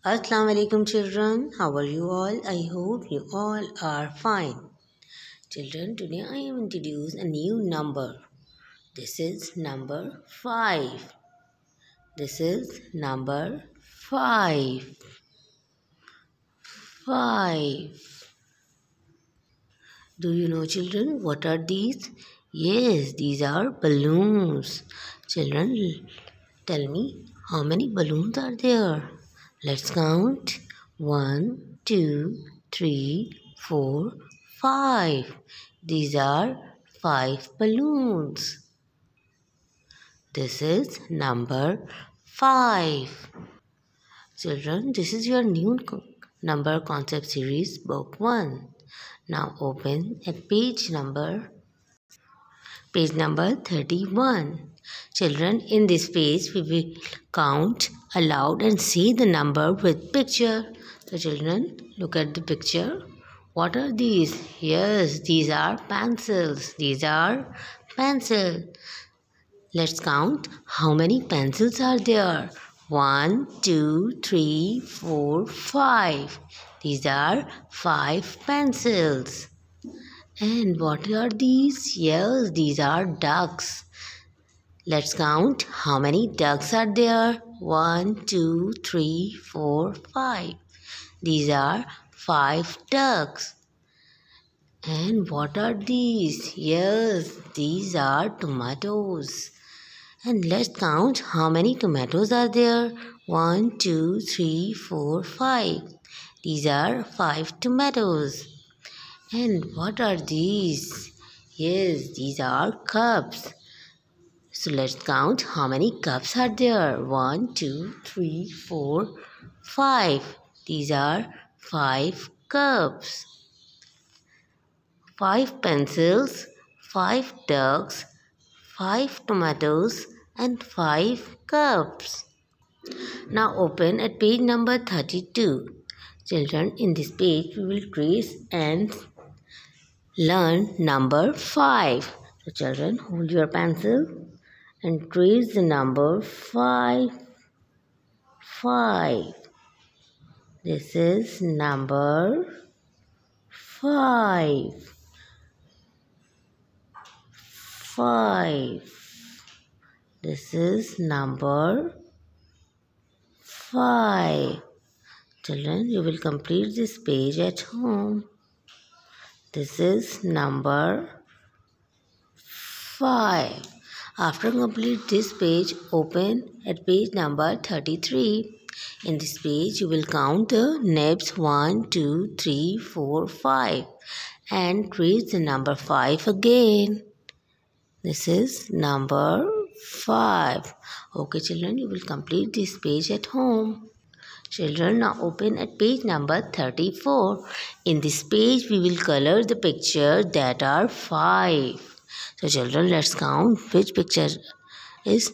Assalamu alaikum children. How are you all? I hope you all are fine. Children, today I am introduce a new number. This is number 5. This is number 5. 5. Do you know children what are these? Yes, these are balloons. Children, tell me how many balloons are there? Let's count. 1, 2, 3, 4, 5. These are 5 balloons. This is number 5. Children, this is your new number concept series book 1. Now open at page number 31. Children, in this page we will count aloud and say the number with picture. So children, look at the picture. What are these? Yes, these are pencils. These are pencils. Let's count how many pencils are there. 1, 2, 3, 4, 5. These are 5 pencils. And what are these? Yes, these are ducks. Let's count how many ducks are there. 1, 2, 3, 4, 5. These are 5 ducks. And what are these? Yes, these are tomatoes. And let's count how many tomatoes are there. 1, 2, 3, 4, 5. These are 5 tomatoes. And what are these? Yes, these are cups. So let's count how many cups are there. 1, 2, 3, 4, 5. These are 5 cups. 5 pencils, 5 ducks, 5 tomatoes and 5 cups. Now open at page number 32. Children, in this page we will trace and learn number 5. So children, hold your pencil and trace the number 5. 5. This is number 5. 5. This is number 5. Children, you will complete this page at home. This is number 5. After complete this page, open at page number 33. In this page, you will count the nibs 1, 2, 3, 4, 5 and trace the number 5 again. This is number 5. Okay children, you will complete this page at home. Children, now open at page number 34. In this page, we will color the picture that are 5. So children, let's count which picture is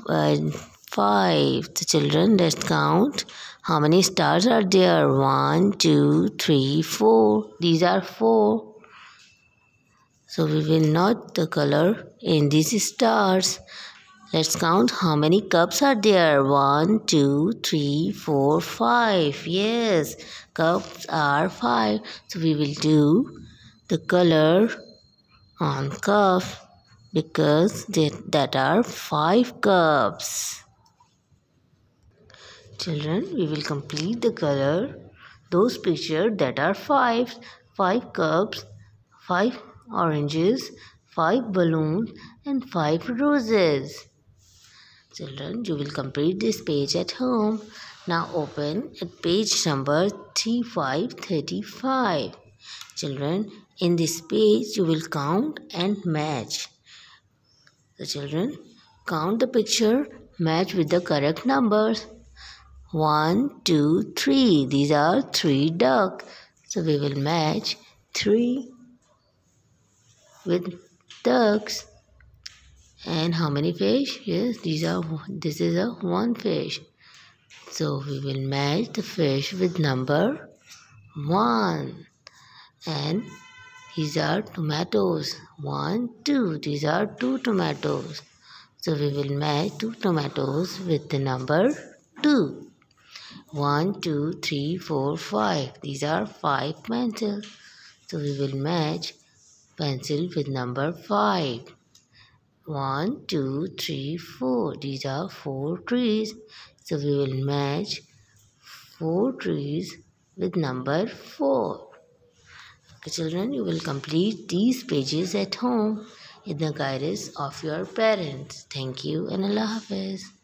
5. So children, let's count how many stars are there. 1, 2, 3, 4. These are 4. So we will not the color in these stars. Let's count how many cups are there. 1, 2, 3, 4, 5. Yes, cups are 5. So we will do the color on cup because that are 5 cups. Children, we will complete the color those pictures that are 5. 5 cups, 5 oranges, 5 balloons and 5 roses. Children, you will complete this page at home. Now open at page number 35. Children, in this page you will count and match. The children, count the picture, match with the correct numbers. 1, 2, 3. These are 3 ducks. So we will match 3 with ducks. And how many fish? Yes, this is a 1 fish. So we will match the fish with number 1. And these are tomatoes. 1, 2. These are 2 tomatoes. So we will match 2 tomatoes with the number 2. 1, 2, 3, 4, 5. These are 5 pencils. So we will match pencil with number 5. 1, 2, 3, 4. These are 4 trees. So we will match 4 trees with number 4. Okay, children, you will complete these pages at home in the guidance of your parents. Thank you and Allah Hafiz.